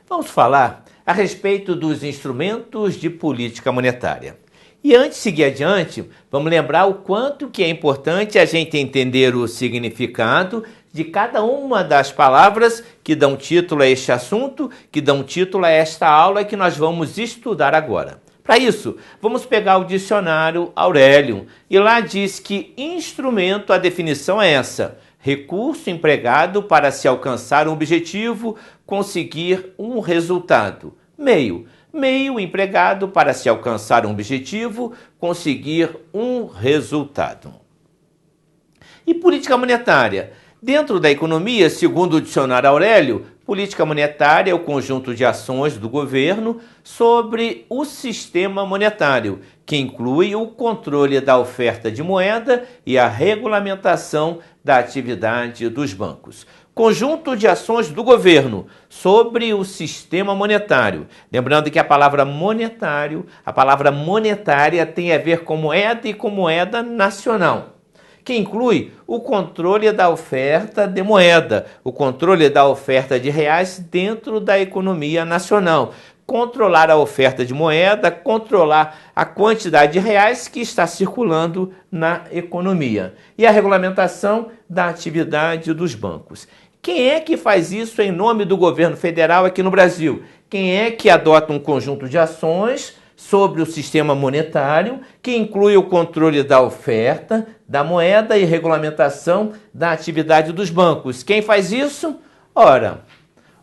Vamos falar a respeito dos instrumentos de política monetária. E antes de seguir adiante, vamos lembrar o quanto que é importante a gente entender o significado de cada uma das palavras que dão título a este assunto, que dão título a esta aula que nós vamos estudar agora. Para isso, vamos pegar o dicionário Aurélio e lá diz que instrumento, a definição é essa: recurso empregado para se alcançar um objetivo, conseguir um resultado. Meio empregado para se alcançar um objetivo, conseguir um resultado. E política monetária? Dentro da economia, segundo o dicionário Aurélio, política monetária é o conjunto de ações do governo sobre o sistema monetário, que inclui o controle da oferta de moeda e a regulamentação da atividade dos bancos. Conjunto de ações do governo sobre o sistema monetário. Lembrando que a palavra monetário, a palavra monetária tem a ver com moeda e com moeda nacional, que inclui o controle da oferta de moeda, o controle da oferta de reais dentro da economia nacional. Controlar a oferta de moeda, controlar a quantidade de reais que está circulando na economia. E a regulamentação da atividade dos bancos. Quem é que faz isso em nome do governo federal aqui no Brasil? Quem é que adota um conjunto de ações sobre o sistema monetário, que inclui o controle da oferta, da moeda e regulamentação da atividade dos bancos? Quem faz isso? Ora,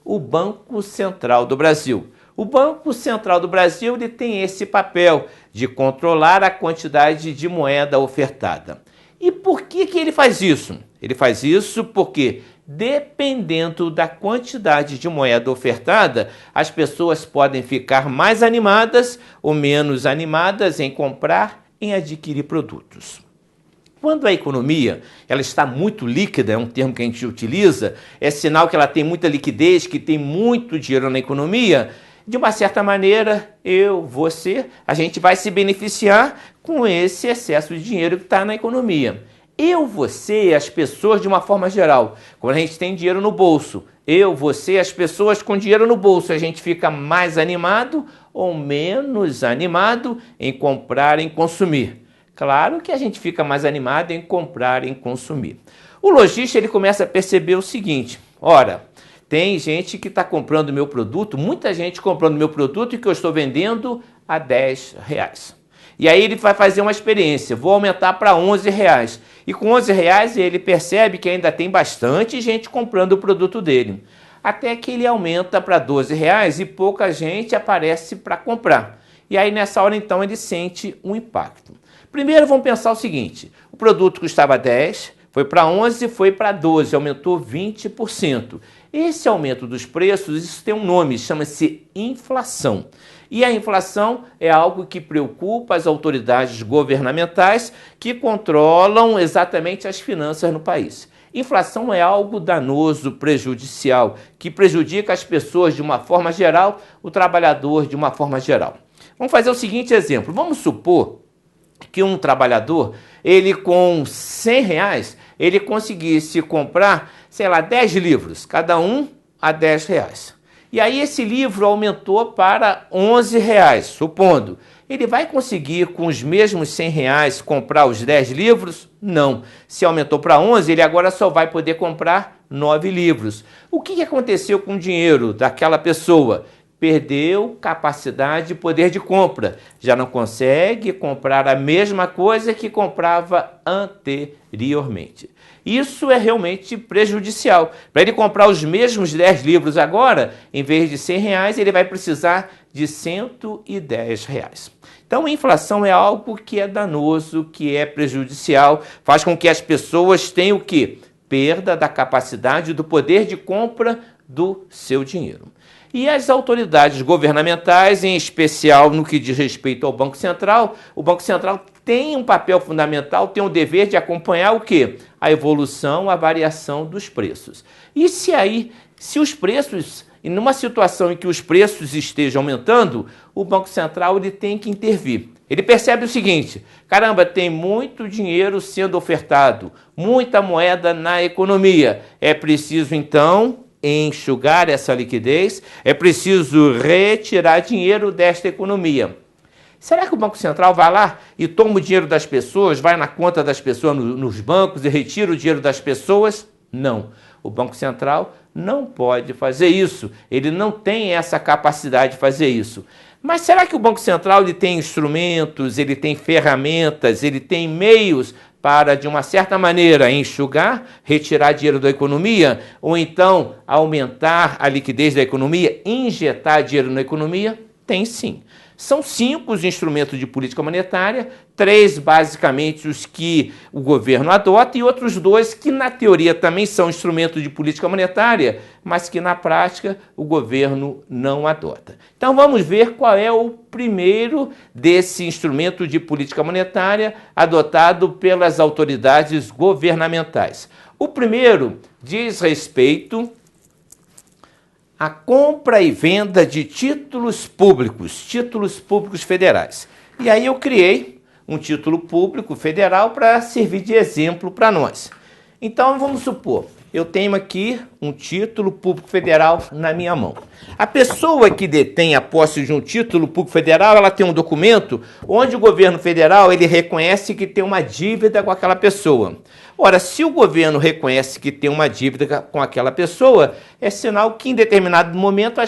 o Banco Central do Brasil. O Banco Central do Brasil ele tem esse papel de controlar a quantidade de moeda ofertada. E por que ele faz isso? Ele faz isso porque, dependendo da quantidade de moeda ofertada, as pessoas podem ficar mais animadas ou menos animadas em comprar, em adquirir produtos. Quando a economia ela está muito líquida, é um termo que a gente utiliza, é sinal que ela tem muita liquidez, que tem muito dinheiro na economia. De uma certa maneira, a gente vai se beneficiar com esse excesso de dinheiro que está na economia. Você, as pessoas de uma forma geral, quando a gente tem dinheiro no bolso, você, as pessoas com dinheiro no bolso, a gente fica mais animado ou menos animado em comprar, em consumir? Claro que a gente fica mais animado em comprar, em consumir. O lojista ele começa a perceber o seguinte: ora, tem gente que está comprando meu produto, muita gente comprando meu produto e que eu estou vendendo a R$10. E aí ele vai fazer uma experiência, vou aumentar para R$11. E com R$11 ele percebe que ainda tem bastante gente comprando o produto dele. Até que ele aumenta para R$12 e pouca gente aparece para comprar. E aí nessa hora então ele sente um impacto. Primeiro vamos pensar o seguinte: o produto custava 10, foi para 11, foi para 12, aumentou 20%. Esse aumento dos preços, isso tem um nome, chama-se inflação. E a inflação é algo que preocupa as autoridades governamentais que controlam exatamente as finanças no país. Inflação é algo danoso, prejudicial, que prejudica as pessoas de uma forma geral, o trabalhador de uma forma geral. Vamos fazer o seguinte exemplo. Vamos supor que um trabalhador, ele com R$100, ele conseguisse comprar, 10 livros, cada um a R$10. E aí esse livro aumentou para R$11, supondo. Ele vai conseguir com os mesmos R$100 comprar os 10 livros? Não. Se aumentou para 11, ele agora só vai poder comprar 9 livros. O que aconteceu com o dinheiro daquela pessoa? Perdeu capacidade e poder de compra. Já não consegue comprar a mesma coisa que comprava anteriormente. Isso é realmente prejudicial. Para ele comprar os mesmos 10 livros agora, em vez de R$100, ele vai precisar de R$110. Então, a inflação é algo que é danoso, que é prejudicial, faz com que as pessoas tenham o quê? Perda da capacidade do poder de compra do seu dinheiro. E as autoridades governamentais, em especial no que diz respeito ao Banco Central, o Banco Central tem um papel fundamental, tem o dever de acompanhar o quê? A evolução, a variação dos preços. E se os preços, e numa situação em que os preços estejam aumentando, o Banco Central ele tem que intervir. Ele percebe o seguinte: caramba, tem muito dinheiro sendo ofertado, muita moeda na economia. É preciso, então, enxugar essa liquidez, é preciso retirar dinheiro desta economia. Será que o Banco Central vai lá e toma o dinheiro das pessoas, vai na conta das pessoas nos bancos e retira o dinheiro das pessoas? Não. O Banco Central não pode fazer isso. Ele não tem essa capacidade de fazer isso. Mas será que o Banco Central ele tem instrumentos, ele tem ferramentas, ele tem meios para, de uma certa maneira, enxugar, retirar dinheiro da economia, ou então aumentar a liquidez da economia, injetar dinheiro na economia? Tem sim. São 5 os instrumentos de política monetária, 3 basicamente os que o governo adota e outros 2 que na teoria também são instrumentos de política monetária, mas que na prática o governo não adota. Então vamos ver qual é o primeiro desse instrumento de política monetária adotado pelas autoridades governamentais. O primeiro diz respeito a compra e venda de títulos públicos federais. E aí eu criei um título público federal para servir de exemplo para nós. Então vamos supor, eu tenho aqui um título público federal na minha mão. A pessoa que detém a posse de um título público federal, ela tem um documento onde o governo federal ele reconhece que tem uma dívida com aquela pessoa. Ora, se o governo reconhece que tem uma dívida com aquela pessoa, é sinal que em determinado momento a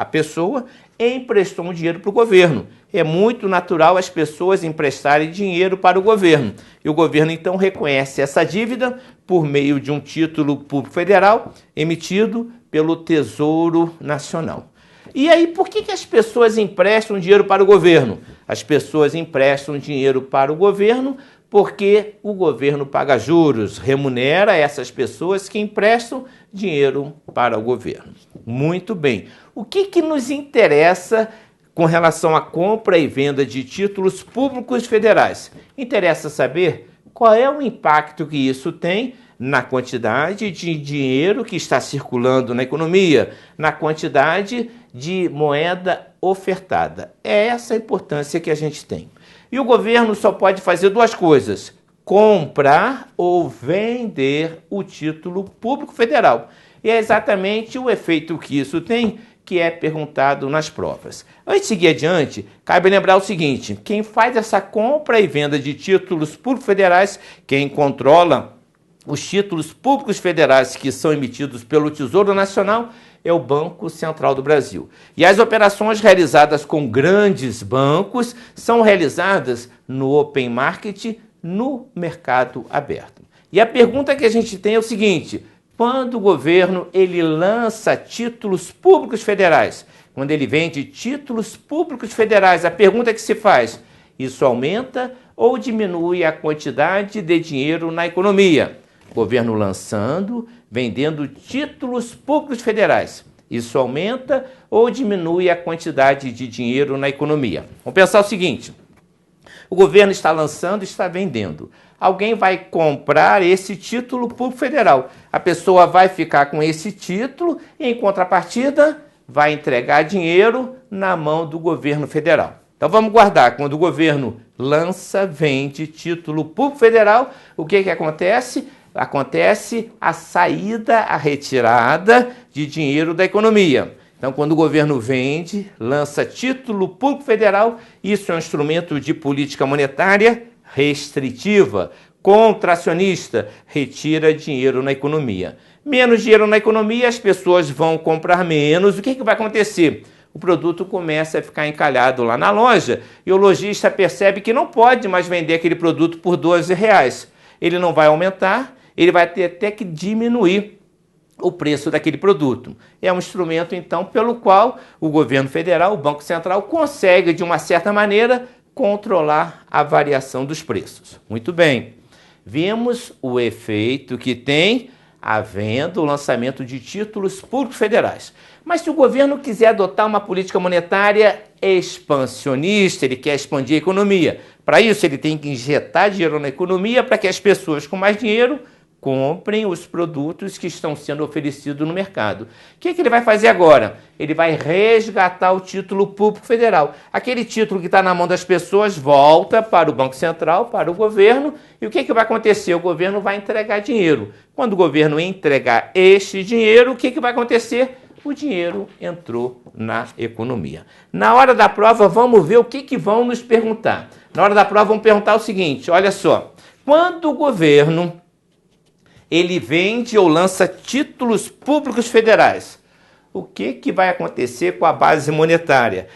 pessoa emprestou um dinheiro para o governo. É muito natural as pessoas emprestarem dinheiro para o governo. E o governo, então, reconhece essa dívida por meio de um título público federal emitido pelo Tesouro Nacional. E aí, por que as pessoas emprestam dinheiro para o governo? As pessoas emprestam dinheiro para o governo porque o governo paga juros, remunera essas pessoas que emprestam dinheiro para o governo. Muito bem. O que nos interessa com relação à compra e venda de títulos públicos federais? Interessa saber qual é o impacto que isso tem na quantidade de dinheiro que está circulando na economia, na quantidade de moeda ofertada. É essa a importância que a gente tem. E o governo só pode fazer 2 coisas: comprar ou vender o título público federal. E é exatamente o efeito que isso tem que é perguntado nas provas. Antes de seguir adiante, cabe lembrar o seguinte: quem faz essa compra e venda de títulos públicos federais, quem controla os títulos públicos federais que são emitidos pelo Tesouro Nacional, é o Banco Central do Brasil. E as operações realizadas com grandes bancos são realizadas no open market, no mercado aberto. E a pergunta que a gente tem é o seguinte: quando o governo ele lança títulos públicos federais, quando ele vende títulos públicos federais, a pergunta que se faz: isso aumenta ou diminui a quantidade de dinheiro na economia? Governo lançando, vendendo títulos públicos federais. Isso aumenta ou diminui a quantidade de dinheiro na economia? Vamos pensar o seguinte: o governo está lançando, está vendendo. Alguém vai comprar esse título público federal. A pessoa vai ficar com esse título e, em contrapartida, vai entregar dinheiro na mão do governo federal. Então vamos guardar: quando o governo lança, vende título público federal, o que acontece? Acontece a saída, a retirada de dinheiro da economia. Então, quando o governo vende, lança título público federal, isso é um instrumento de política monetária restritiva, contracionista, retira dinheiro na economia. Menos dinheiro na economia, as pessoas vão comprar menos. O que vai acontecer? O produto começa a ficar encalhado lá na loja e o lojista percebe que não pode mais vender aquele produto por R$12. Ele não vai aumentar, ele vai ter até que diminuir o preço daquele produto. É um instrumento, então, pelo qual o governo federal, o Banco Central, consegue, de uma certa maneira, controlar a variação dos preços. Muito bem. Vimos o efeito que tem a venda, o lançamento de títulos públicos federais. Mas se o governo quiser adotar uma política monetária expansionista, ele quer expandir a economia. Para isso, ele tem que injetar dinheiro na economia para que as pessoas com mais dinheiro comprem os produtos que estão sendo oferecidos no mercado. O que ele vai fazer agora? Ele vai resgatar o título público federal. Aquele título que está na mão das pessoas volta para o Banco Central, para o governo, e o que vai acontecer? O governo vai entregar dinheiro. Quando o governo entregar este dinheiro, o que vai acontecer? O dinheiro entrou na economia. Na hora da prova, vamos ver o que vão nos perguntar. Na hora da prova, vão perguntar o seguinte, olha só, quando o governo ele vende ou lança títulos públicos federais, o que vai acontecer com a base monetária?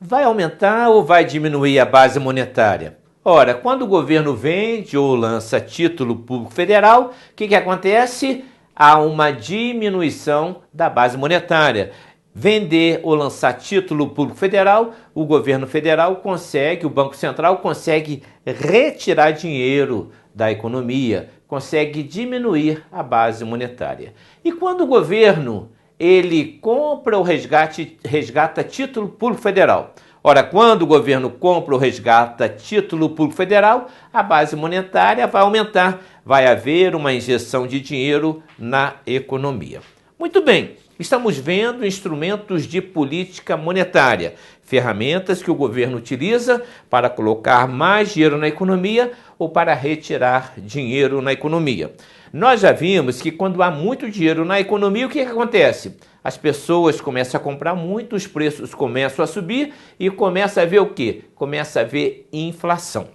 Vai aumentar ou vai diminuir a base monetária? Ora, quando o governo vende ou lança título público federal, o que acontece? Há uma diminuição da base monetária. Vender ou lançar título público federal, o governo federal consegue, o Banco Central consegue retirar dinheiro da economia, consegue diminuir a base monetária. E quando o governo ele compra ou resgata título público federal? Ora, quando o governo compra ou resgata título público federal, a base monetária vai aumentar, vai haver uma injeção de dinheiro na economia. Muito bem, estamos vendo instrumentos de política monetária, ferramentas que o governo utiliza para colocar mais dinheiro na economia ou para retirar dinheiro na economia. Nós já vimos que quando há muito dinheiro na economia, o que acontece? As pessoas começam a comprar muito, os preços começam a subir e começa a ver o quê? Começa a ver inflação.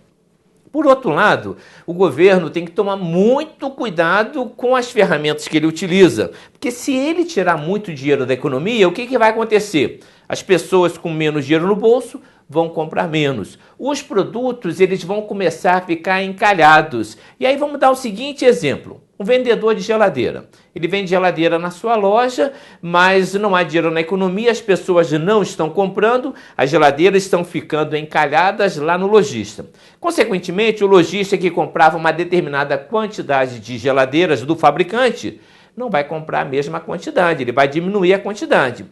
Por outro lado, o governo tem que tomar muito cuidado com as ferramentas que ele utiliza, porque se ele tirar muito dinheiro da economia, o que vai acontecer? As pessoas com menos dinheiro no bolso vão comprar menos. Os produtos eles vão começar a ficar encalhados. E aí vamos dar o seguinte exemplo. Um vendedor de geladeira. Ele vende geladeira na sua loja, mas não há dinheiro na economia, as pessoas não estão comprando, as geladeiras estão ficando encalhadas lá no lojista. Consequentemente, o lojista que comprava uma determinada quantidade de geladeiras do fabricante não vai comprar a mesma quantidade, ele vai diminuir a quantidade.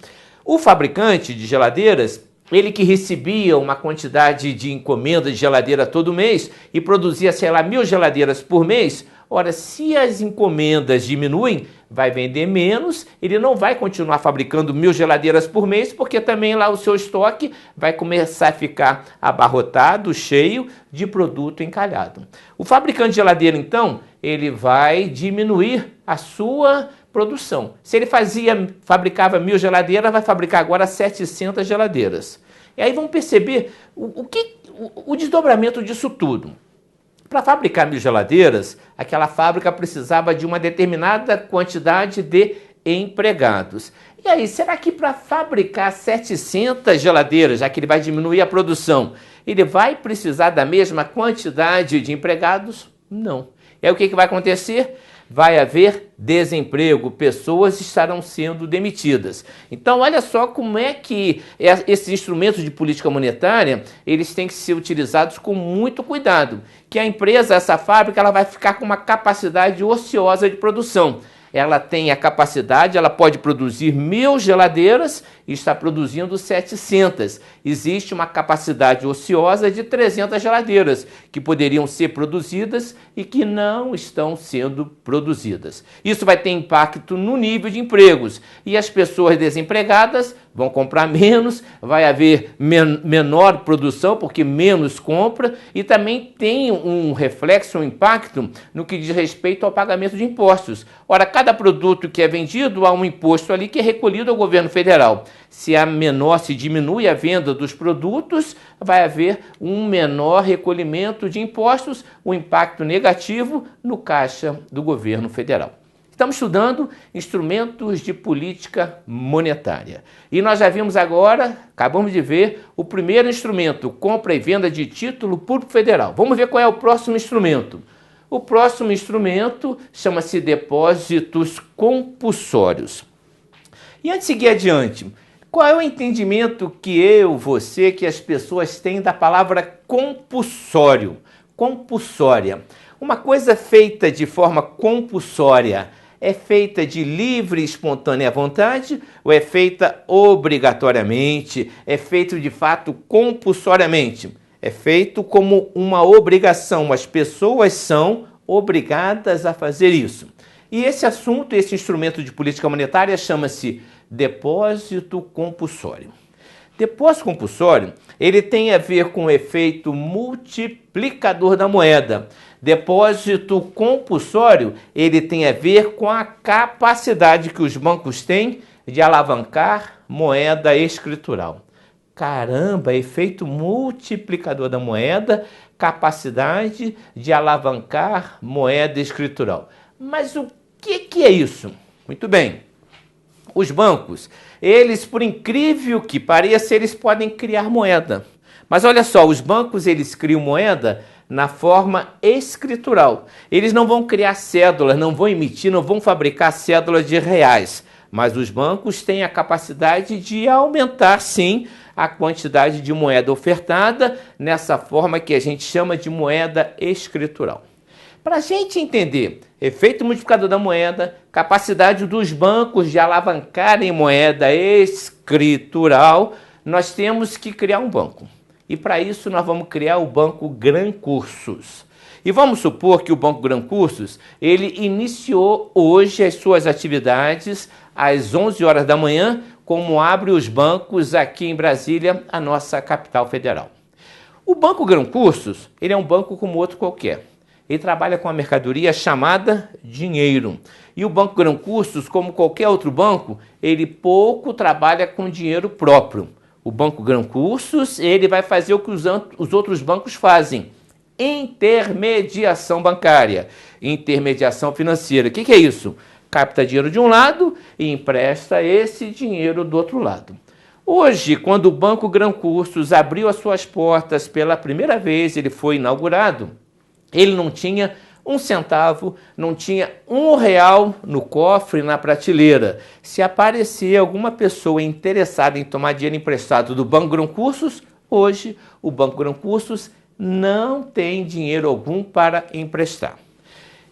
O fabricante de geladeiras, ele que recebia uma quantidade de encomenda de geladeira todo mês e produzia, sei lá, 1.000 geladeiras por mês, ora, se as encomendas diminuem, vai vender menos, ele não vai continuar fabricando 1.000 geladeiras por mês, porque também lá o seu estoque vai começar a ficar abarrotado, cheio de produto encalhado. O fabricante de geladeira, então, ele vai diminuir a sua produção. Se ele fabricava 1.000 geladeiras, vai fabricar agora 700 geladeiras. E aí vamos perceber o desdobramento disso tudo. Para fabricar 1.000 geladeiras, aquela fábrica precisava de uma determinada quantidade de empregados. E aí, será que para fabricar 700 geladeiras, já que ele vai diminuir a produção, ele vai precisar da mesma quantidade de empregados? Não. E aí o que vai acontecer? Vai haver desemprego, pessoas estarão sendo demitidas. Então, olha só como é que esses instrumentos de política monetária, eles têm que ser utilizados com muito cuidado. Que a empresa, essa fábrica, ela vai ficar com uma capacidade ociosa de produção. Ela tem a capacidade, ela pode produzir 1.000 geladeiras e está produzindo 700. Existe uma capacidade ociosa de 300 geladeiras que poderiam ser produzidas e que não estão sendo produzidas. Isso vai ter impacto no nível de empregos e as pessoas desempregadas vão comprar menos, vai haver menor produção porque menos compra e também tem um reflexo, um impacto no que diz respeito ao pagamento de impostos. Ora, cada produto que é vendido há um imposto ali que é recolhido ao governo federal. Se diminui a venda dos produtos, vai haver um menor recolhimento de impostos, um impacto negativo no caixa do governo federal. Estamos estudando instrumentos de política monetária. E nós já vimos agora, acabamos de ver, o primeiro instrumento, compra e venda de título público federal. Vamos ver qual é o próximo instrumento. O próximo instrumento chama-se depósitos compulsórios. E antes de seguir adiante, qual é o entendimento que você, que as pessoas têm da palavra compulsório? Compulsória. Uma coisa feita de forma compulsória é feita de livre e espontânea vontade ou é feita obrigatoriamente? É feito de fato compulsoriamente? É feito como uma obrigação. As pessoas são obrigadas a fazer isso. E esse assunto, esse instrumento de política monetária chama-se depósito compulsório. Depósito compulsório, ele tem a ver com o efeito multiplicador da moeda. Depósito compulsório, ele tem a ver com a capacidade que os bancos têm de alavancar moeda escritural. Caramba, efeito multiplicador da moeda, capacidade de alavancar moeda escritural. Mas o que é isso? Muito bem. Os bancos, eles, por incrível que pareça, eles podem criar moeda. Mas olha só, os bancos, eles criam moeda na forma escritural. Eles não vão criar cédulas, não vão emitir, não vão fabricar cédulas de reais. Mas os bancos têm a capacidade de aumentar, sim, a quantidade de moeda ofertada nessa forma que a gente chama de moeda escritural. Para a gente entender efeito multiplicador da moeda, capacidade dos bancos de alavancarem moeda escritural, nós temos que criar um banco. E para isso nós vamos criar o Banco Gran Cursos. E vamos supor que o Banco Gran Cursos, ele iniciou hoje as suas atividades às 11 horas da manhã, como abre os bancos aqui em Brasília, a nossa capital federal. O Banco Gran Cursos, ele é um banco como outro qualquer. Ele trabalha com a mercadoria chamada dinheiro. E o Banco Gran Cursos, como qualquer outro banco, ele pouco trabalha com dinheiro próprio. O Banco Gran Cursos, ele vai fazer o que os outros bancos fazem. Intermediação bancária, intermediação financeira. O que é isso? Capta dinheiro de um lado e empresta esse dinheiro do outro lado. Hoje, quando o Banco Gran Cursos abriu as suas portas pela primeira vez, ele foi inaugurado, ele não tinha um centavo, não tinha R$1 no cofre, na prateleira. Se aparecer alguma pessoa interessada em tomar dinheiro emprestado do Banco Gran Cursos, hoje o Banco Gran Cursos não tem dinheiro algum para emprestar.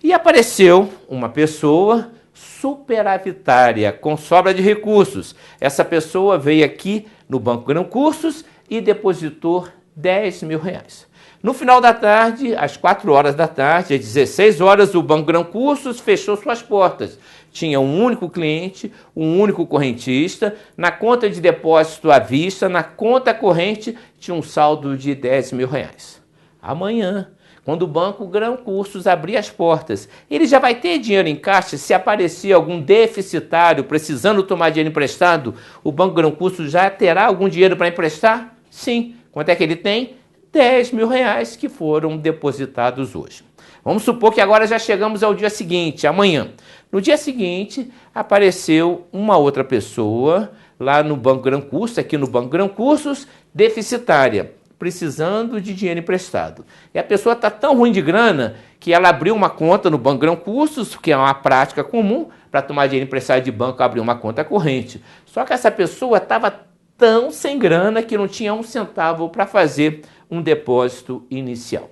E apareceu uma pessoa superavitária, com sobra de recursos. Essa pessoa veio aqui no Banco Gran Cursos e depositou R$10.000. No final da tarde, às 4 horas da tarde, às 16 horas, o Banco Gran Cursos fechou suas portas. Tinha um único cliente, um único correntista. Na conta de depósito à vista, na conta corrente, tinha um saldo de R$10.000. Amanhã, quando o Banco Gran Cursos abrir as portas, ele já vai ter dinheiro em caixa. Se aparecer algum deficitário precisando tomar dinheiro emprestado, o Banco Gran Cursos já terá algum dinheiro para emprestar? Sim. Quanto é que ele tem? R$10.000 que foram depositados hoje. Vamos supor que agora já chegamos ao dia seguinte, amanhã. No dia seguinte, apareceu uma outra pessoa lá no Banco Gran Cursos, aqui no Banco Gran Cursos, deficitária, precisando de dinheiro emprestado. E a pessoa está tão ruim de grana que ela abriu uma conta no Banco Gran Cursos, que é uma prática comum, para tomar dinheiro emprestado de banco, abrir uma conta corrente. Só que essa pessoa estava tão sem grana que não tinha um centavo para fazer um depósito inicial.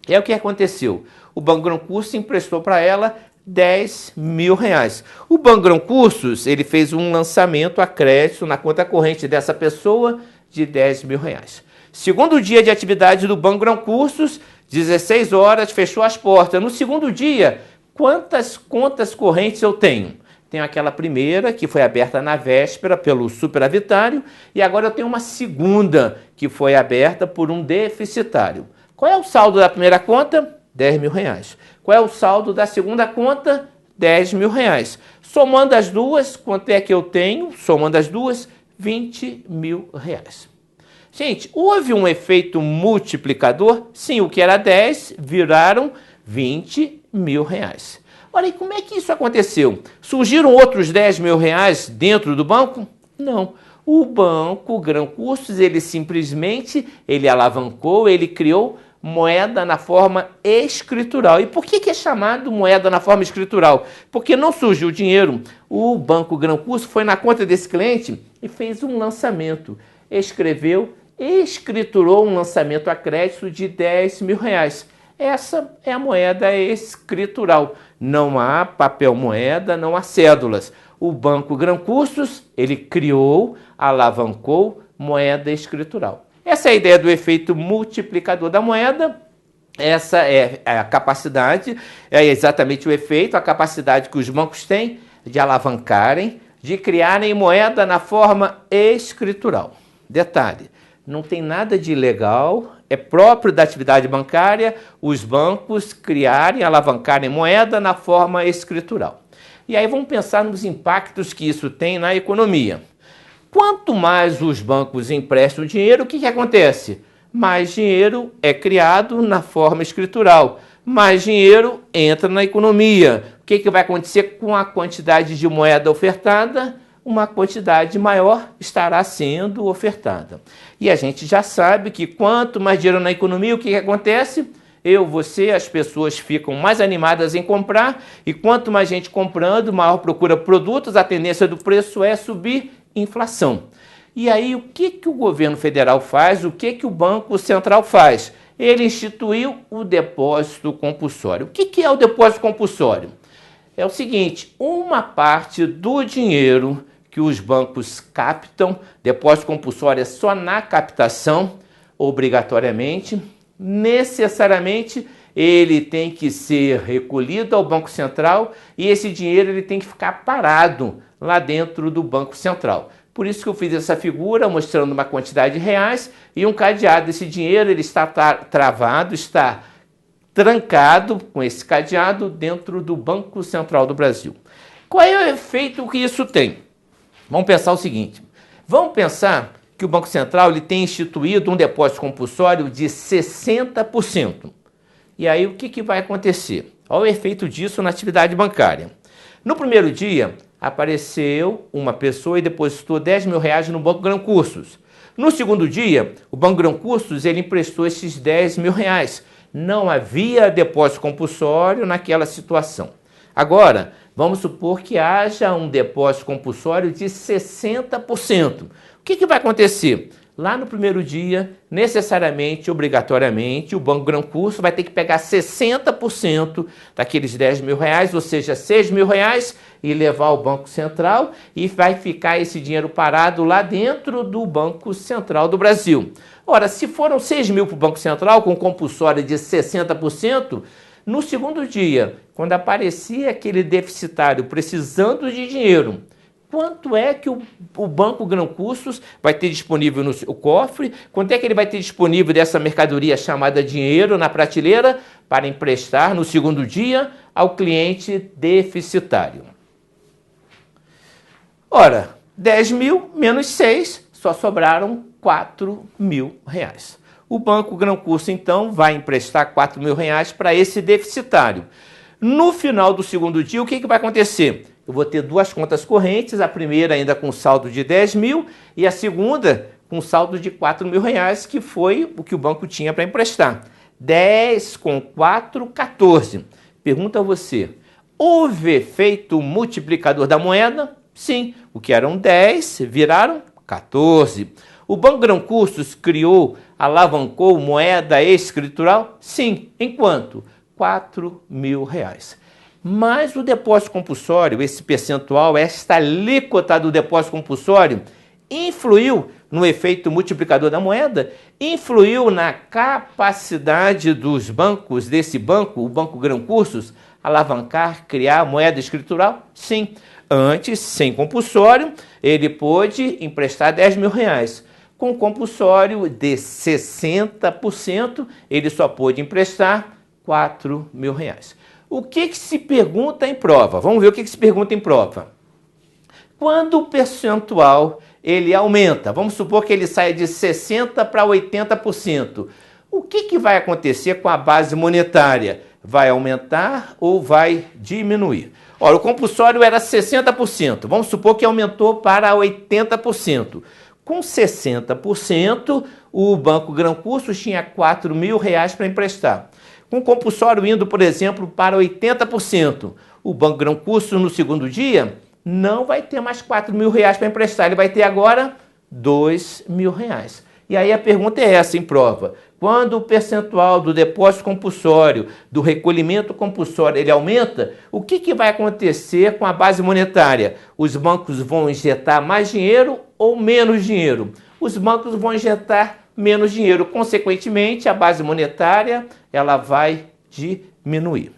É o que aconteceu. O Banco Gran Cursos emprestou para ela R$10.000. O Banco Gran Cursos, ele fez um lançamento a crédito na conta corrente dessa pessoa de R$10.000. Segundo dia de atividade do Banco Gran Cursos, 16 horas, fechou as portas. No segundo dia, quantas contas correntes eu tenho? Tenho aquela primeira, que foi aberta na véspera pelo superavitário, e agora eu tenho uma segunda, que foi aberta por um deficitário. Qual é o saldo da primeira conta? R$10.000. Qual é o saldo da segunda conta? R$10.000. Somando as duas, quanto é que eu tenho? Somando as duas, R$20.000. Gente, houve um efeito multiplicador? Sim, o que era 10 viraram R$20.000. Olha, e como é que isso aconteceu? Surgiram outros R$10.000 dentro do banco? Não. O Banco Gran Cursos, ele simplesmente, ele alavancou, ele criou moeda na forma escritural. E por que é chamado moeda na forma escritural? Porque não surgiu dinheiro. O Banco Gran Cursos foi na conta desse cliente e fez um lançamento. Escriturou um lançamento a crédito de R$10.000. Essa é a moeda escritural. Não há papel moeda, não há cédulas. O Banco Gran Cursos, ele criou, alavancou moeda escritural. Essa é a ideia do efeito multiplicador da moeda. Essa é a capacidade, é exatamente o efeito, a capacidade que os bancos têm de alavancarem, de criarem moeda na forma escritural. Detalhe, não tem nada de ilegal, é próprio da atividade bancária os bancos criarem, alavancarem moeda na forma escritural. E aí vamos pensar nos impactos que isso tem na economia. Quanto mais os bancos emprestam dinheiro, o que acontece? Mais dinheiro é criado na forma escritural, mais dinheiro entra na economia. O que vai acontecer com a quantidade de moeda ofertada? Uma quantidade maior estará sendo ofertada. E a gente já sabe que quanto mais dinheiro na economia, o que acontece? Eu, você, as pessoas ficam mais animadas em comprar, e quanto mais gente comprando, maior procura produtos, a tendência do preço é subir, inflação. E aí, o que o governo federal faz? O que o Banco Central faz? Ele instituiu o depósito compulsório. O que é o depósito compulsório? É o seguinte, uma parte do dinheiro que os bancos captam, depósito compulsório é só na captação, obrigatoriamente, necessariamente, ele tem que ser recolhido ao Banco Central e esse dinheiro ele tem que ficar parado lá dentro do Banco Central. Por isso que eu fiz essa figura mostrando uma quantidade de reais e um cadeado. Esse dinheiro ele está travado, está trancado com esse cadeado dentro do Banco Central do Brasil. Qual é o efeito que isso tem? Vamos pensar o seguinte, vamos pensar que o Banco Central ele tem instituído um depósito compulsório de 60%. E aí o que vai acontecer? Olha o efeito disso na atividade bancária. No primeiro dia, apareceu uma pessoa e depositou 10 mil reais no Banco Gran Cursos. No segundo dia, o Banco Gran Cursos ele emprestou esses 10 mil reais. Não havia depósito compulsório naquela situação. Agora, vamos supor que haja um depósito compulsório de 60%. O que vai acontecer? Lá no primeiro dia, necessariamente, obrigatoriamente, o Banco Gran Curso vai ter que pegar 60% daqueles 10 mil reais, ou seja, 6 mil reais, e levar ao Banco Central e vai ficar esse dinheiro parado lá dentro do Banco Central do Brasil. Ora, se foram 6 mil para o Banco Central com compulsório de 60%, no segundo dia, quando aparecia aquele deficitário precisando de dinheiro, quanto é que o Banco Gran Cursos vai ter disponível no seu cofre? Quanto é que ele vai ter disponível dessa mercadoria chamada dinheiro na prateleira para emprestar no segundo dia ao cliente deficitário? Ora, 10 mil menos 6, só sobraram 4 mil reais. O Banco Gran Curso, então, vai emprestar 4 mil reais para esse deficitário. No final do segundo dia, o que vai acontecer? Eu vou ter duas contas correntes, a primeira ainda com saldo de 10 mil e a segunda com saldo de 4 mil reais, que foi o que o banco tinha para emprestar. 10 com 4, 14. Pergunta a você, houve efeito multiplicador da moeda? Sim, o que eram 10 viraram 14. O Banco Gran Cursos criou, alavancou moeda escritural? Sim, enquanto? 4 mil reais. Mas o depósito compulsório, esse percentual, esta alíquota do depósito compulsório, influiu no efeito multiplicador da moeda? Influiu na capacidade dos bancos, desse banco, o Banco Gran Cursos, alavancar, criar moeda escritural? Sim. Antes, sem compulsório, ele pôde emprestar 10 mil reais. Com compulsório de 60%, ele só pôde emprestar 4 mil reais. O que se pergunta em prova? Vamos ver o que se pergunta em prova. Quando o percentual ele aumenta, vamos supor que ele saia de 60% para 80%, o que vai acontecer com a base monetária? Vai aumentar ou vai diminuir? Ora, o compulsório era 60%, vamos supor que aumentou para 80%. Com 60%, o Banco Gran Cursos tinha 4 mil reais para emprestar. Com o compulsório indo, por exemplo, para 80%, o Banco Gran Cursos no segundo dia não vai ter mais 4 mil reais para emprestar, ele vai ter agora 2 mil reais. E aí a pergunta é essa em prova. Quando o percentual do depósito compulsório, do recolhimento compulsório, ele aumenta, o que vai acontecer com a base monetária? Os bancos vão injetar mais dinheiro ou menos dinheiro? Os bancos vão injetar menos dinheiro. Consequentemente, a base monetária ela vai diminuir.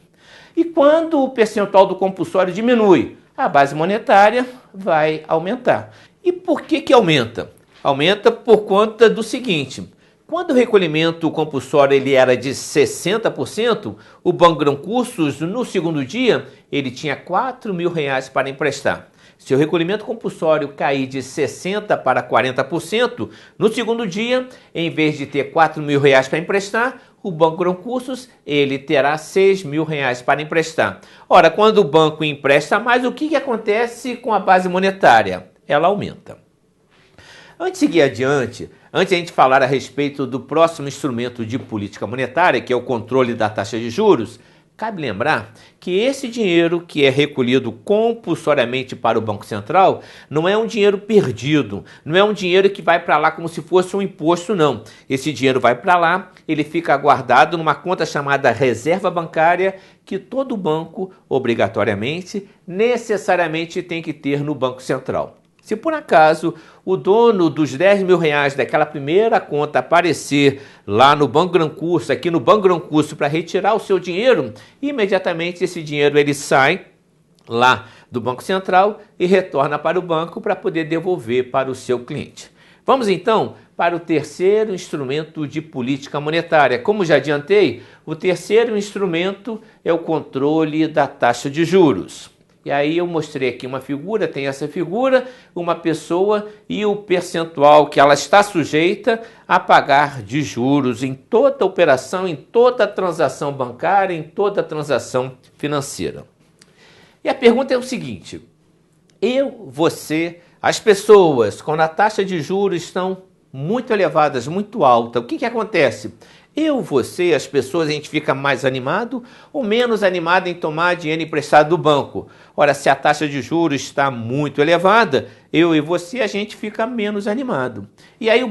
E quando o percentual do compulsório diminui, a base monetária vai aumentar. E por que aumenta? Aumenta por conta do seguinte: quando o recolhimento compulsório ele era de 60%, o Banco Grão-Cursos, no segundo dia, ele tinha R$ 4.000 para emprestar. Se o recolhimento compulsório cair de 60% para 40%, no segundo dia, em vez de ter R$ 4.000 para emprestar, o Banco Grão-Cursos ele terá R$ 6.000 para emprestar. Ora, quando o banco empresta mais, o que acontece com a base monetária? Ela aumenta. Antes de seguir adiante, antes de a gente falar a respeito do próximo instrumento de política monetária, que é o controle da taxa de juros, cabe lembrar que esse dinheiro que é recolhido compulsoriamente para o Banco Central não é um dinheiro perdido, não é um dinheiro que vai para lá como se fosse um imposto, não. Esse dinheiro vai para lá, ele fica guardado numa conta chamada reserva bancária que todo banco, obrigatoriamente, necessariamente tem que ter no Banco Central. Se por acaso o dono dos R$ 10.000 daquela primeira conta aparecer lá no Banco Grão-Cursos, aqui no Banco Grão-Cursos, para retirar o seu dinheiro, imediatamente esse dinheiro ele sai lá do Banco Central e retorna para o banco para poder devolver para o seu cliente. Vamos então para o terceiro instrumento de política monetária. Como já adiantei, o terceiro instrumento é o controle da taxa de juros. E aí eu mostrei aqui uma figura, tem essa figura, uma pessoa e o percentual que ela está sujeita a pagar de juros em toda operação, em toda transação bancária, em toda transação financeira. E a pergunta é o seguinte: você, as pessoas, quando a taxa de juros estão muito elevadas, muito alta, o que acontece? Você, as pessoas, a gente fica mais animado ou menos animado em tomar dinheiro emprestado do banco? Ora, se a taxa de juros está muito elevada, eu e você, a gente fica menos animado. E aí os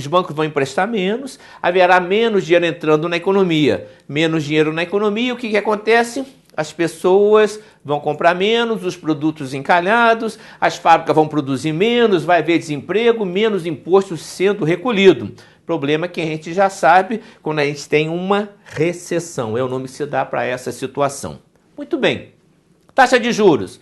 bancos vão emprestar menos, haverá menos dinheiro entrando na economia. Menos dinheiro na economia, o que acontece? As pessoas vão comprar menos, os produtos encalhados, as fábricas vão produzir menos, vai haver desemprego, menos imposto sendo recolhido. Problema que a gente já sabe quando a gente tem uma recessão, é o nome que se dá para essa situação. Muito bem, taxa de juros.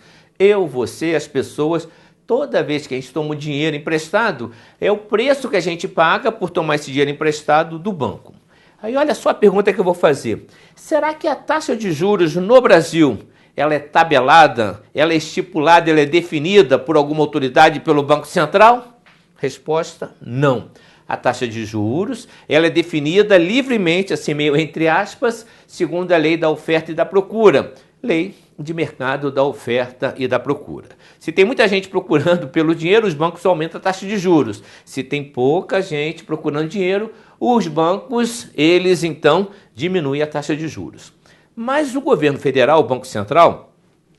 Você, as pessoas, toda vez que a gente toma o dinheiro emprestado, é o preço que a gente paga por tomar esse dinheiro emprestado do banco. Aí olha só a pergunta que eu vou fazer. Será que a taxa de juros no Brasil, ela é tabelada, ela é estipulada, ela é definida por alguma autoridade pelo Banco Central? Resposta, não. A taxa de juros, ela é definida livremente, assim meio entre aspas, segundo a lei da oferta e da procura. Lei de mercado da oferta e da procura. Se tem muita gente procurando pelo dinheiro, os bancos aumentam a taxa de juros. Se tem pouca gente procurando dinheiro, os bancos, eles então diminuem a taxa de juros. Mas o governo federal, o Banco Central,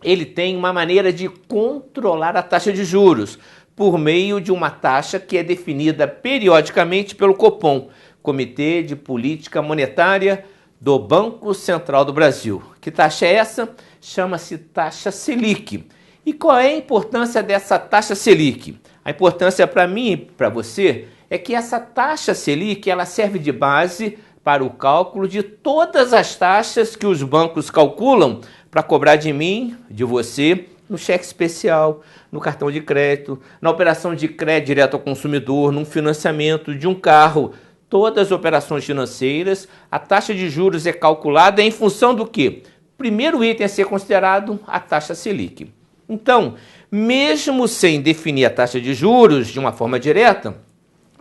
ele tem uma maneira de controlar a taxa de juros por meio de uma taxa que é definida periodicamente pelo Copom, Comitê de Política Monetária do Banco Central do Brasil. Que taxa é essa? Chama-se taxa Selic. E qual é a importância dessa taxa Selic? A importância para mim e para você é que essa taxa Selic ela serve de base para o cálculo de todas as taxas que os bancos calculam para cobrar de mim, de você, no cheque especial, no cartão de crédito, na operação de crédito direto ao consumidor, num financiamento de um carro. Todas as operações financeiras, a taxa de juros é calculada em função do quê? Primeiro item a ser considerado, a taxa Selic. Então, mesmo sem definir a taxa de juros de uma forma direta,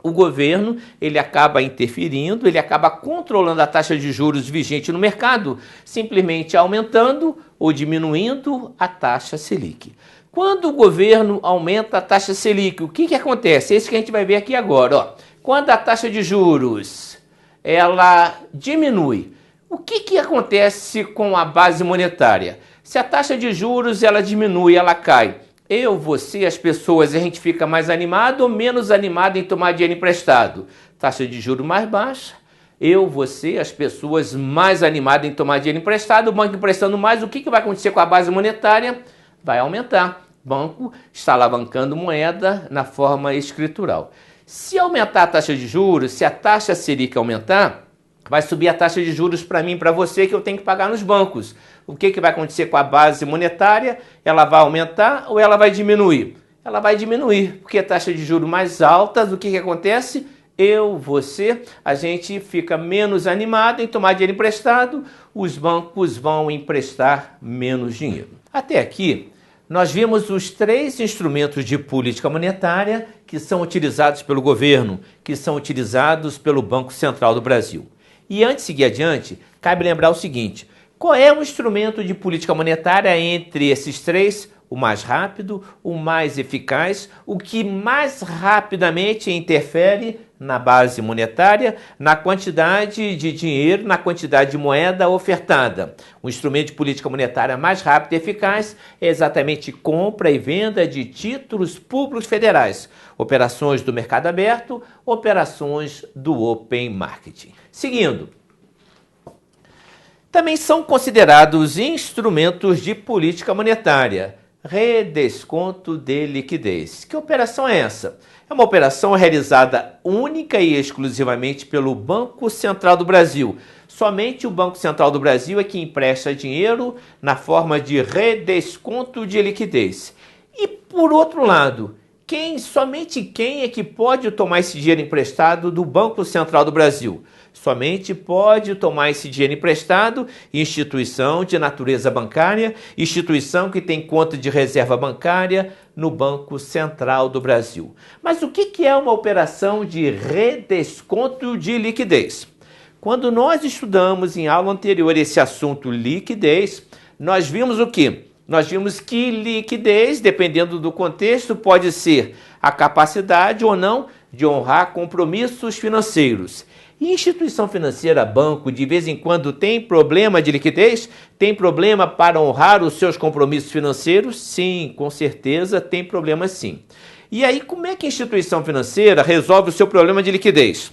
o governo ele acaba interferindo, ele acaba controlando a taxa de juros vigente no mercado, simplesmente aumentando ou diminuindo a taxa Selic. Quando o governo aumenta a taxa Selic, o que acontece? É isso que a gente vai ver aqui agora. Ó. Quando a taxa de juros ela diminui, o que acontece com a base monetária? Se a taxa de juros ela diminui, ela cai, você, as pessoas, a gente fica mais animado ou menos animado em tomar dinheiro emprestado? Taxa de juros mais baixa, você, as pessoas mais animadas em tomar dinheiro emprestado, o banco emprestando mais, o que vai acontecer com a base monetária? Vai aumentar. O banco está alavancando moeda na forma escritural. Se aumentar a taxa de juros, se a taxa Selic aumentar, vai subir a taxa de juros para mim e para você que eu tenho que pagar nos bancos. O que vai acontecer com a base monetária? Ela vai aumentar ou ela vai diminuir? Ela vai diminuir, porque a taxa de juros mais alta, o que acontece? Eu, você, a gente fica menos animado em tomar dinheiro emprestado, os bancos vão emprestar menos dinheiro. Até aqui, nós vimos os 3 instrumentos de política monetária que são utilizados pelo governo, que são utilizados pelo Banco Central do Brasil. E antes de seguir adiante, cabe lembrar o seguinte: qual é o instrumento de política monetária entre esses 3? O mais rápido, o mais eficaz, o que mais rapidamente interfere na base monetária, na quantidade de dinheiro, na quantidade de moeda ofertada. O instrumento de política monetária mais rápido e eficaz é exatamente compra e venda de títulos públicos federais, operações do mercado aberto, operações do open market. Seguindo, também são considerados instrumentos de política monetária. Redesconto de liquidez. Que operação é essa? É uma operação realizada única e exclusivamente pelo Banco Central do Brasil. Somente o Banco Central do Brasil é que empresta dinheiro na forma de redesconto de liquidez. E por outro lado, somente quem é que pode tomar esse dinheiro emprestado do Banco Central do Brasil? Somente pode tomar esse dinheiro emprestado instituição de natureza bancária, instituição que tem conta de reserva bancária no Banco Central do Brasil. Mas o que é uma operação de redesconto de liquidez? Quando nós estudamos em aula anterior esse assunto liquidez, nós vimos o quê? Nós vimos que liquidez, dependendo do contexto, pode ser a capacidade ou não de honrar compromissos financeiros. E instituição financeira, banco, de vez em quando tem problema de liquidez? Tem problema para honrar os seus compromissos financeiros? Sim, com certeza tem problema sim. E aí, como é que a instituição financeira resolve o seu problema de liquidez?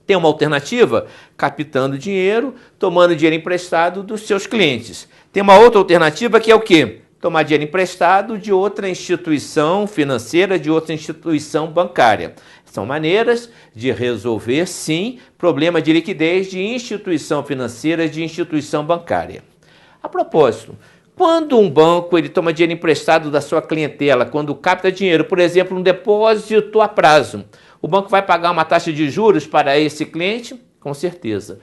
Tem uma alternativa? Captando dinheiro, tomando dinheiro emprestado dos seus clientes. Tem uma outra alternativa que é o quê? Tomar dinheiro emprestado de outra instituição financeira, de outra instituição bancária. São maneiras de resolver, sim, problema de liquidez de instituição financeira, de instituição bancária. A propósito, quando um banco ele toma dinheiro emprestado da sua clientela, quando capta dinheiro, por exemplo, um depósito a prazo, o banco vai pagar uma taxa de juros para esse cliente? Com certeza.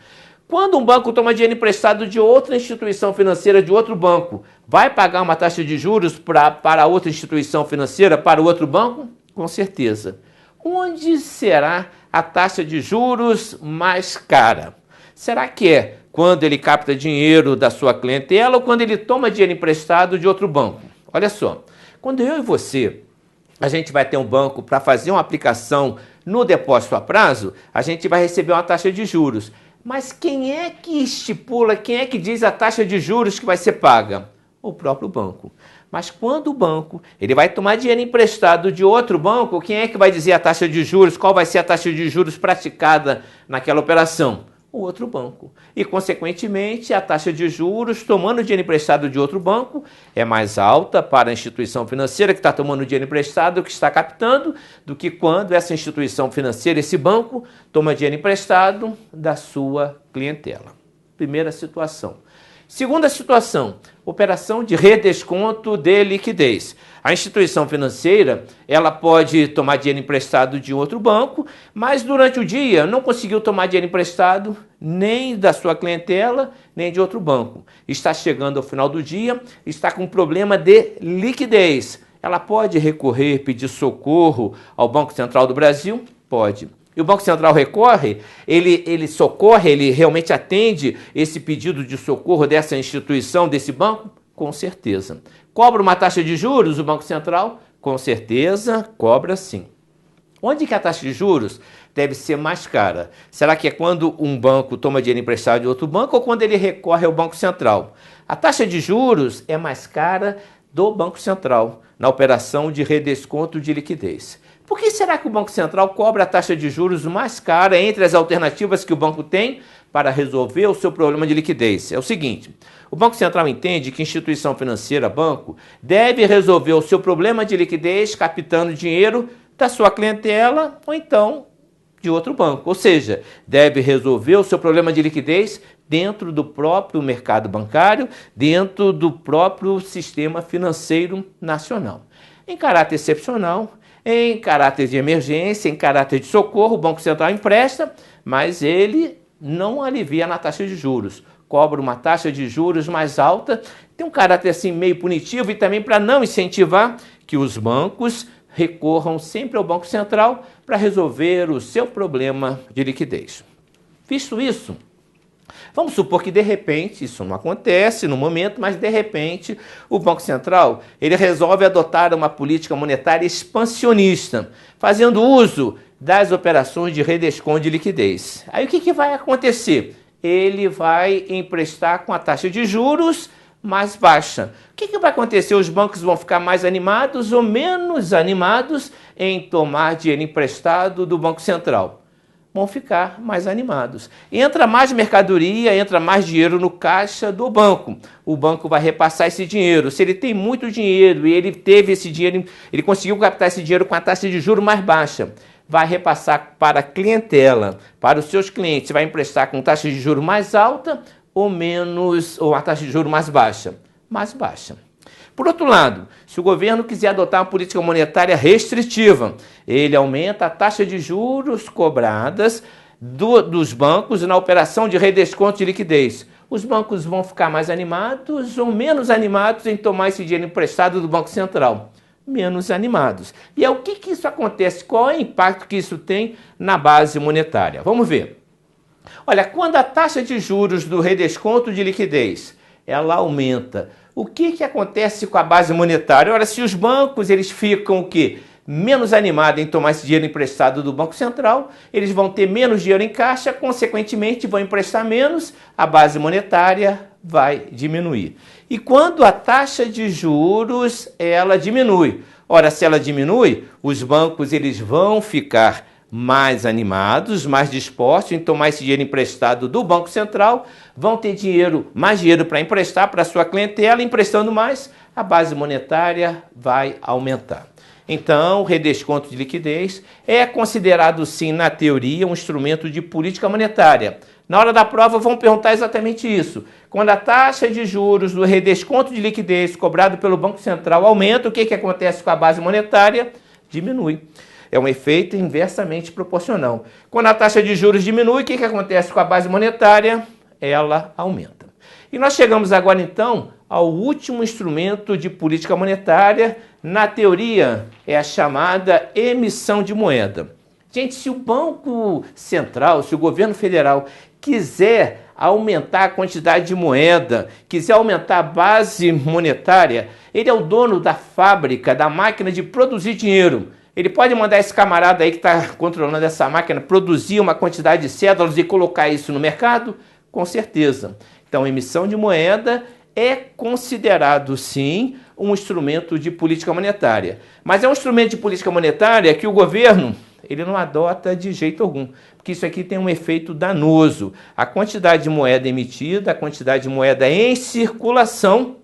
Quando um banco toma dinheiro emprestado de outra instituição financeira, de outro banco, vai pagar uma taxa de juros para outra instituição financeira, para o outro banco? Com certeza. Onde será a taxa de juros mais cara? Será que é quando ele capta dinheiro da sua clientela ou quando ele toma dinheiro emprestado de outro banco? Olha só, quando eu e você, a gente vai ter um banco para fazer uma aplicação no depósito a prazo, a gente vai receber uma taxa de juros. Mas quem é que estipula, quem é que diz a taxa de juros que vai ser paga? O próprio banco. Mas quando o banco ele vai tomar dinheiro emprestado de outro banco, quem é que vai dizer a taxa de juros? Qual vai ser a taxa de juros praticada naquela operação? O outro banco. E, consequentemente, a taxa de juros, tomando dinheiro emprestado de outro banco, é mais alta para a instituição financeira que está tomando dinheiro emprestado, que está captando, do que quando essa instituição financeira, esse banco, toma dinheiro emprestado da sua clientela. Primeira situação. Segunda situação, operação de redesconto de liquidez. A instituição financeira, ela pode tomar dinheiro emprestado de outro banco, mas durante o dia não conseguiu tomar dinheiro emprestado nem da sua clientela, nem de outro banco. Está chegando ao final do dia, está com problema de liquidez. Ela pode recorrer, pedir socorro ao Banco Central do Brasil? Pode. E o Banco Central recorre, ele socorre, ele realmente atende esse pedido de socorro dessa instituição, desse banco? Com certeza. Cobra uma taxa de juros o Banco Central? Com certeza, cobra sim. Onde que a taxa de juros deve ser mais cara? Será que é quando um banco toma dinheiro emprestado de outro banco ou quando ele recorre ao Banco Central? A taxa de juros é mais cara do Banco Central na operação de redesconto de liquidez. Por que será que o Banco Central cobra a taxa de juros mais cara entre as alternativas que o banco tem para resolver o seu problema de liquidez? É o seguinte, o Banco Central entende que instituição financeira, banco, deve resolver o seu problema de liquidez captando dinheiro da sua clientela ou então de outro banco. Ou seja, deve resolver o seu problema de liquidez dentro do próprio mercado bancário, dentro do próprio sistema financeiro nacional. Em caráter excepcional, em caráter de emergência, em caráter de socorro, o Banco Central empresta, mas ele não alivia na taxa de juros. Cobra uma taxa de juros mais alta, tem um caráter assim meio punitivo e também para não incentivar que os bancos recorram sempre ao Banco Central para resolver o seu problema de liquidez. Visto isso, vamos supor que de repente, isso não acontece no momento, mas de repente o Banco Central ele resolve adotar uma política monetária expansionista, fazendo uso das operações de redesconto de liquidez. Aí o que vai acontecer? Ele vai emprestar com a taxa de juros mais baixa. O que vai acontecer? Os bancos vão ficar mais animados ou menos animados em tomar dinheiro emprestado do Banco Central? Vão ficar mais animados. Entra mais mercadoria, entra mais dinheiro no caixa do banco. O banco vai repassar esse dinheiro. Se ele tem muito dinheiro e ele teve esse dinheiro, ele conseguiu captar esse dinheiro com a taxa de juros mais baixa, vai repassar para a clientela, para os seus clientes, vai emprestar com taxa de juros mais alta ou menos, ou a taxa de juros mais baixa? Mais baixa. Por outro lado, se o governo quiser adotar uma política monetária restritiva, ele aumenta a taxa de juros cobradas dos bancos na operação de redesconto de liquidez. Os bancos vão ficar mais animados ou menos animados em tomar esse dinheiro emprestado do Banco Central? Menos animados. E é o que isso acontece? Qual é o impacto que isso tem na base monetária? Vamos ver. Olha, quando a taxa de juros do redesconto de liquidez ela aumenta, o que acontece com a base monetária? Ora, se os bancos eles ficam o quê? Menos animados em tomar esse dinheiro emprestado do Banco Central, eles vão ter menos dinheiro em caixa, consequentemente vão emprestar menos, a base monetária vai diminuir. E quando a taxa de juros ela diminui, ora, se ela diminui, os bancos eles vão ficar mais animados, mais dispostos em tomar esse dinheiro emprestado do Banco Central, vão ter mais dinheiro para emprestar para a sua clientela, emprestando mais, a base monetária vai aumentar. Então, o redesconto de liquidez é considerado, sim, na teoria, um instrumento de política monetária. Na hora da prova vão perguntar exatamente isso. Quando a taxa de juros do redesconto de liquidez cobrado pelo Banco Central aumenta, o que acontece com a base monetária? Diminui. É um efeito inversamente proporcional. Quando a taxa de juros diminui, o que acontece com a base monetária? Ela aumenta. E nós chegamos agora, então, ao último instrumento de política monetária. Na teoria, é a chamada emissão de moeda. Gente, se o Banco Central, se o governo federal quiser aumentar a quantidade de moeda, quiser aumentar a base monetária, ele é o dono da fábrica, da máquina de produzir dinheiro. Ele pode mandar esse camarada aí que está controlando essa máquina produzir uma quantidade de cédulas e colocar isso no mercado? Com certeza. Então, emissão de moeda é considerado, sim, um instrumento de política monetária. Mas é um instrumento de política monetária que o governo ele não adota de jeito algum, porque isso aqui tem um efeito danoso. A quantidade de moeda emitida, a quantidade de moeda em circulação,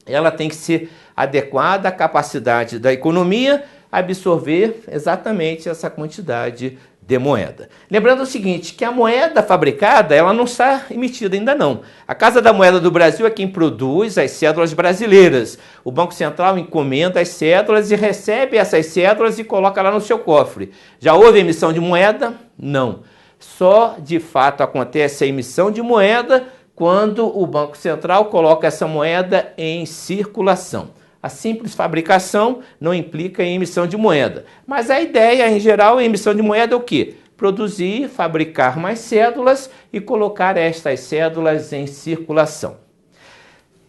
ela tem que ser adequada à capacidade da economia absorver exatamente essa quantidade de moeda. Lembrando o seguinte, que a moeda fabricada, ela não está emitida ainda não. A Casa da Moeda do Brasil é quem produz as cédulas brasileiras. O Banco Central encomenda as cédulas e recebe essas cédulas e coloca lá no seu cofre. Já houve emissão de moeda? Não. Só, de fato, acontece a emissão de moeda quando o Banco Central coloca essa moeda em circulação. A simples fabricação não implica em emissão de moeda. Mas a ideia, em geral, em emissão de moeda é o quê? Produzir, fabricar mais cédulas e colocar estas cédulas em circulação.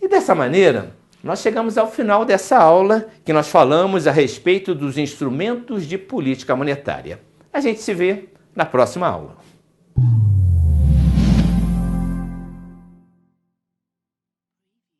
E dessa maneira, nós chegamos ao final dessa aula que nós falamos a respeito dos instrumentos de política monetária. A gente se vê na próxima aula.